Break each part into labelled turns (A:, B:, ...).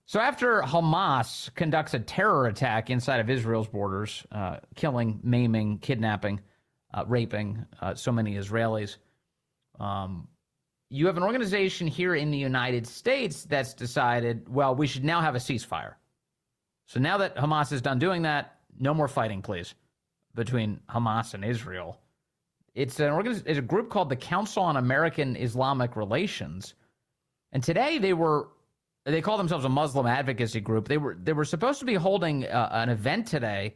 A: So after Hamas conducts a terror attack inside of Israel's borders, killing, maiming, kidnapping, raping so many Israelis, you have an organization here in the United States that's decided, well, we should now have a ceasefire. So now that Hamas is done doing that, no more fighting, please, between Hamas and Israel. It's a group called the Council on American Islamic Relations. And today they call themselves a Muslim advocacy group. They were supposed to be holding an event today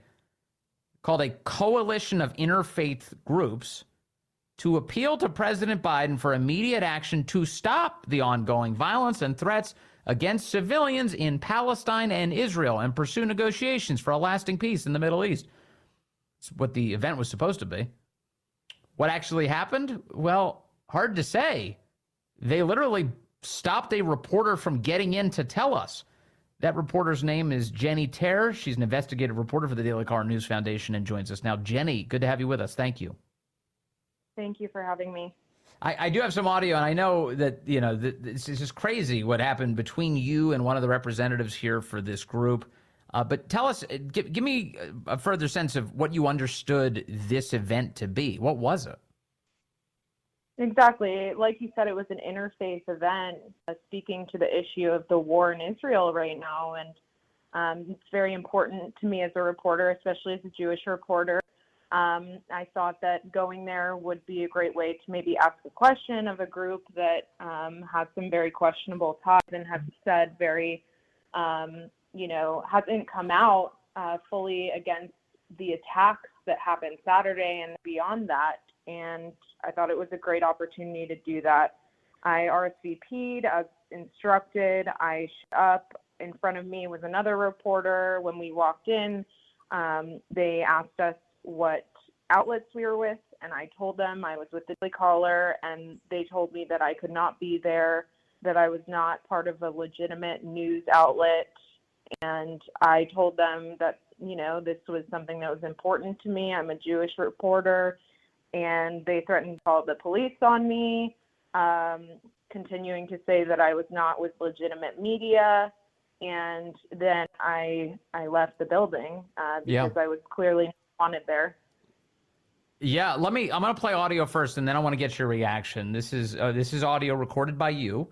A: called a Coalition of Interfaith Groups to appeal to President Biden for immediate action to stop the ongoing violence and threats against civilians in Palestine and Israel and pursue negotiations for a lasting peace in the Middle East. It's what the event was supposed to be. What actually happened? Well, hard to say. They literally stopped a reporter from getting in to tell us. That reporter's name is Jennie Taer. She's an investigative reporter for the Daily Caller News Foundation and joins us now. Jennie, good to have you with us. Thank you.
B: Thank you for having me.
A: I do have some audio, and I know that, this is just crazy what happened between you and one of the representatives here for this group. But tell us, give me a further sense of what you understood this event to be. What was it?
B: Exactly. Like you said, it was an interfaith event speaking to the issue of the war in Israel right now. And it's very important to me as a reporter, especially as a Jewish reporter. I thought that going there would be a great way to maybe ask a question of a group that has some very questionable ties and has said very, hasn't come out fully against the attacks that happened Saturday and beyond that. And I thought it was a great opportunity to do that. I RSVP'd as instructed. I showed up. In front of me was another reporter. When we walked in, they asked us what outlets we were with, and I told them I was with the Daily Caller, and they told me that I could not be there, that I was not part of a legitimate news outlet. And I told them that, this was something that was important to me. I'm a Jewish reporter, and they threatened to call the police on me, continuing to say that I was not with legitimate media. And then I left the building because I was clearly not wanted there.
A: Yeah, I'm going to play audio first, and then I want to get your reaction. This is audio recorded by you,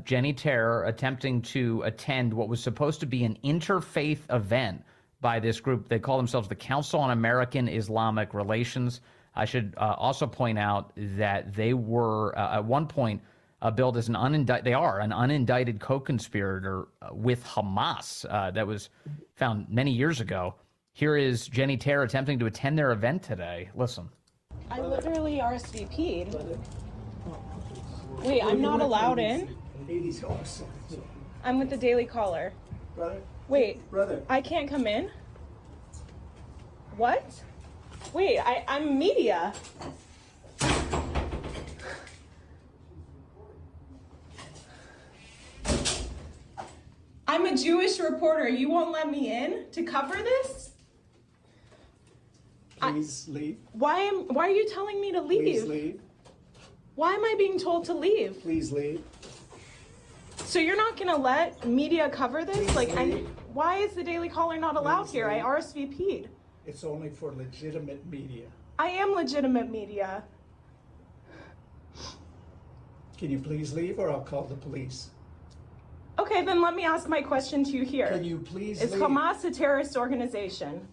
A: Jennie Taer, attempting to attend what was supposed to be an interfaith event by this group. They call themselves the Council on American Islamic Relations. I should also point out that they were at one point billed as an unindicted co-conspirator with Hamas that was found many years ago. Here is Jennie Taer attempting to attend their event today. Listen.
C: I literally RSVP'd. Wait, I'm not allowed in? I'm with the Daily Caller.
D: Brother?
C: Wait,
D: brother,
C: I can't come in? What? Wait, I'm media. I'm a Jewish reporter. You won't let me in to cover this?
D: Please leave.
C: Why are you telling me to leave?
D: Please leave.
C: Why am I being told to leave?
D: Please leave.
C: So you're not going to let media cover this?
D: Please
C: why is the Daily Caller not allowed here?
D: leave.
C: I RSVP'd.
D: It's only for legitimate media.
C: I am legitimate media.
D: Can you please leave or I'll call the police?
C: Okay, then let me ask my question to you here.
D: Can you please
C: Is
D: leave?
C: Hamas a terrorist organization?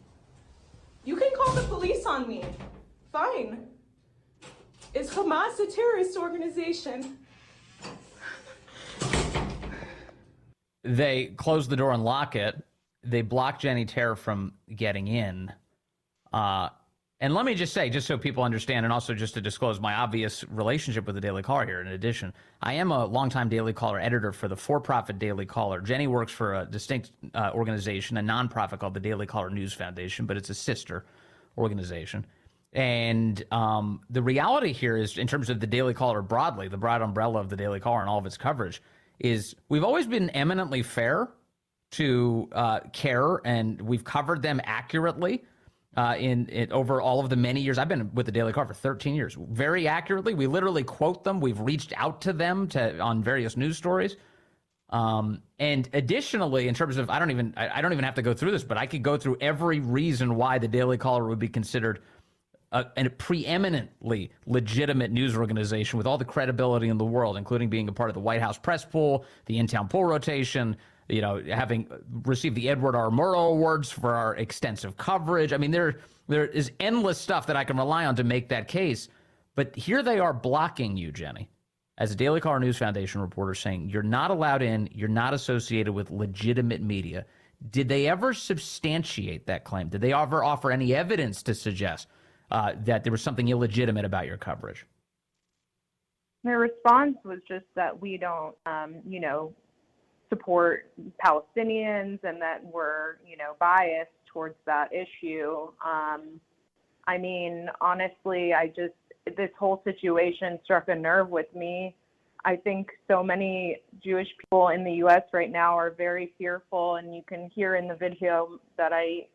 C: You can call the police on me. Fine. Is Hamas a terrorist organization?
A: They close the door and lock it. They block Jennie Taer from getting in. And let me just say, just so people understand, and also just to disclose my obvious relationship with the Daily Caller here, in addition, I am a longtime Daily Caller editor for the for-profit Daily Caller. Jennie works for a distinct organization, a nonprofit called the Daily Caller News Foundation, but it's a sister organization. And the reality here is, in terms of the Daily Caller broadly, the broad umbrella of the Daily Caller and all of its coverage, is we've always been eminently fair to CAIR, and we've covered them accurately. Over all of the many years. I've been with the Daily Caller for 13 years. Very accurately. We literally quote them. We've reached out to them on various news stories. And additionally, in terms of, I don't even have to go through this, but I could go through every reason why the Daily Caller would be considered a preeminently legitimate news organization with all the credibility in the world, including being a part of the White House press pool, the in-town poll rotation, having received the Edward R. Murrow Awards for our extensive coverage. I mean, there is endless stuff that I can rely on to make that case. But here they are blocking you, Jennie, as a Daily Caller News Foundation reporter, saying you're not allowed in, you're not associated with legitimate media. Did they ever substantiate that claim? Did they ever offer any evidence to suggest that there was something illegitimate about your coverage?
B: Their response was just that we don't, support Palestinians and that we're, biased towards that issue. I mean, honestly, this whole situation struck a nerve with me. I think so many Jewish people in the U.S. right now are very fearful, and you can hear in the video that I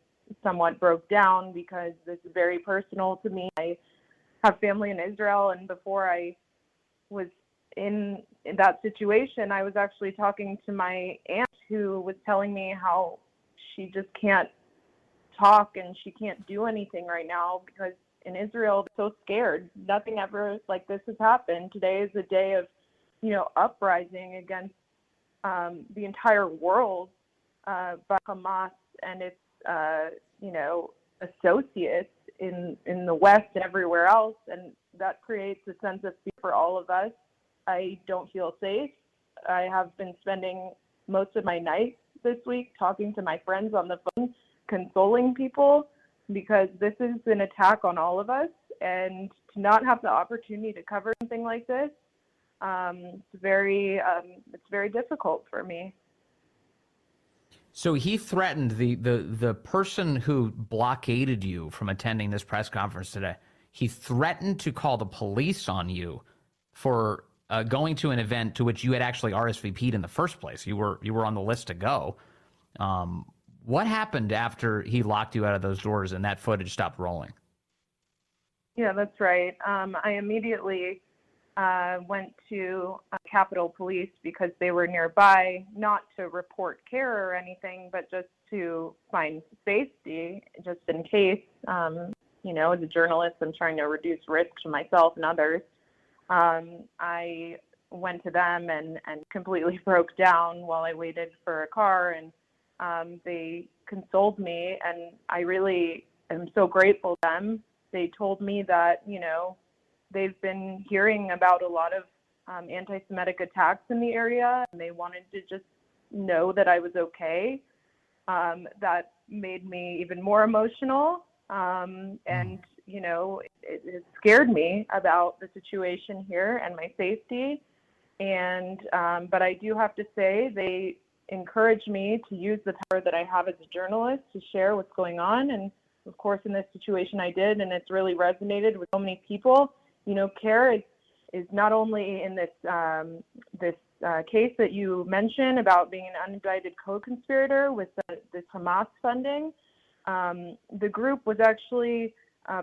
B: somewhat broke down because this is very personal to me. I have family in Israel, and before I was in that situation, I was actually talking to my aunt who was telling me how she just can't talk and she can't do anything right now because in Israel they're so scared. Nothing ever like this has happened. Today is a day of, uprising against the entire world by Hamas and its associates in the West and everywhere else, and that creates a sense of fear for all of us. I don't feel safe. I have been spending most of my nights this week talking to my friends on the phone, consoling people, because this is an attack on all of us, and to not have the opportunity to cover something like this, it's very difficult for me.
A: So he threatened the person who blockaded you from attending this press conference today. He threatened to call the police on you for going to an event to which you had actually RSVP'd in the first place. You were on the list to go. What happened after he locked you out of those doors and that footage stopped rolling?
B: Yeah, that's right. I immediately went to Capitol Police because they were nearby, not to report CAIR or anything, but just to find safety, just in case. As a journalist, I'm trying to reduce risk to myself and others. I went to them and completely broke down while I waited for a car, and they consoled me, and I really am so grateful to them. They told me that, they've been hearing about a lot of anti-Semitic attacks in the area, and they wanted to just know that I was okay. That made me even more emotional, and it scared me about the situation here and my safety. And but I do have to say they encouraged me to use the power that I have as a journalist to share what's going on. And of course, in this situation, I did, and it's really resonated with so many people. CAIR is not only in this case that you mentioned about being an unindicted co-conspirator with this Hamas funding. The group was actually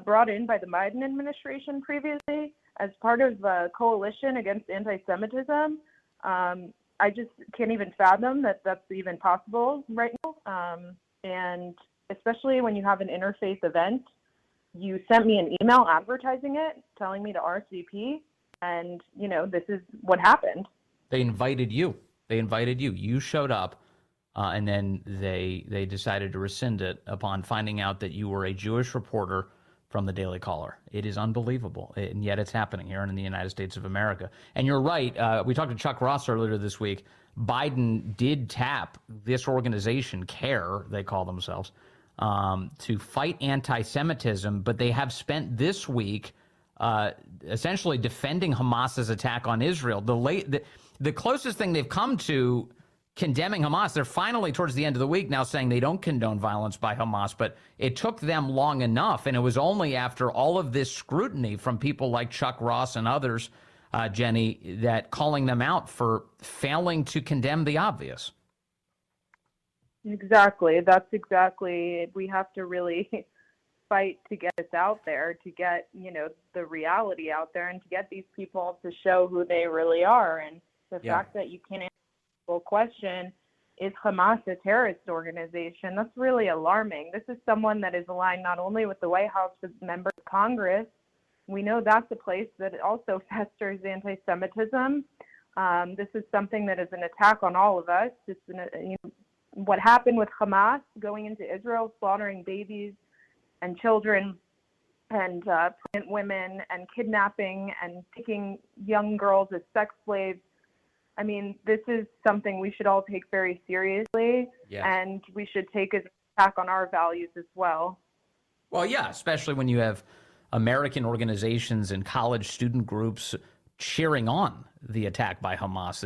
B: brought in by the Biden administration previously as part of a coalition against anti-Semitism. I just can't even fathom that that's even possible right now. And especially when you have an interfaith event, you sent me an email advertising it, telling me to RSVP, and, this is what happened.
A: They invited you. You showed up, and then they decided to rescind it upon finding out that you were a Jewish reporter from the Daily Caller. It is unbelievable, and yet it's happening here in the United States of America. And you're right. We talked to Chuck Ross earlier this week. Biden did tap this organization, CAIR, they call themselves, to fight anti-Semitism, but they have spent this week essentially defending Hamas's attack on Israel. The closest thing they've come to condemning Hamas, they're finally towards the end of the week now saying they don't condone violence by Hamas, but it took them long enough, and it was only after all of this scrutiny from people like Chuck Ross and others, Jennie, that calling them out for failing to condemn the obvious.
B: Exactly. That's exactly. We have to really fight to get this out there, to get, the reality out there, and to get these people to show who they really are. And the fact that you can't question, is Hamas a terrorist organization? That's really alarming. This is someone that is aligned not only with the White House, but members of Congress. We know that's a place that also festers anti-Semitism. This is something that is an attack on all of us. What happened with Hamas going into Israel, slaughtering babies and children and pregnant women and kidnapping and taking young girls as sex slaves. I mean, this is something we should all take very seriously, and we should take as an attack on our values as well.
A: Well, yeah, especially when you have American organizations and college student groups cheering on the attack by Hamas,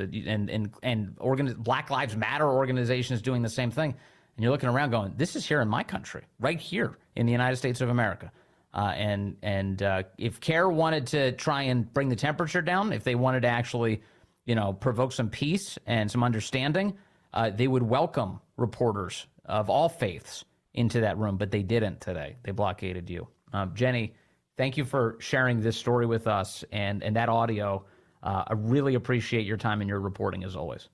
A: and Black Lives Matter organizations doing the same thing. And you're looking around going, this is here in my country, right here in the United States of America. If CAIR wanted to try and bring the temperature down, if they wanted to actually, provoke some peace and some understanding, they would welcome reporters of all faiths into that room, but they didn't today. They blockaded you. Jennie, thank you for sharing this story with us and that audio. I really appreciate your time and your reporting as always.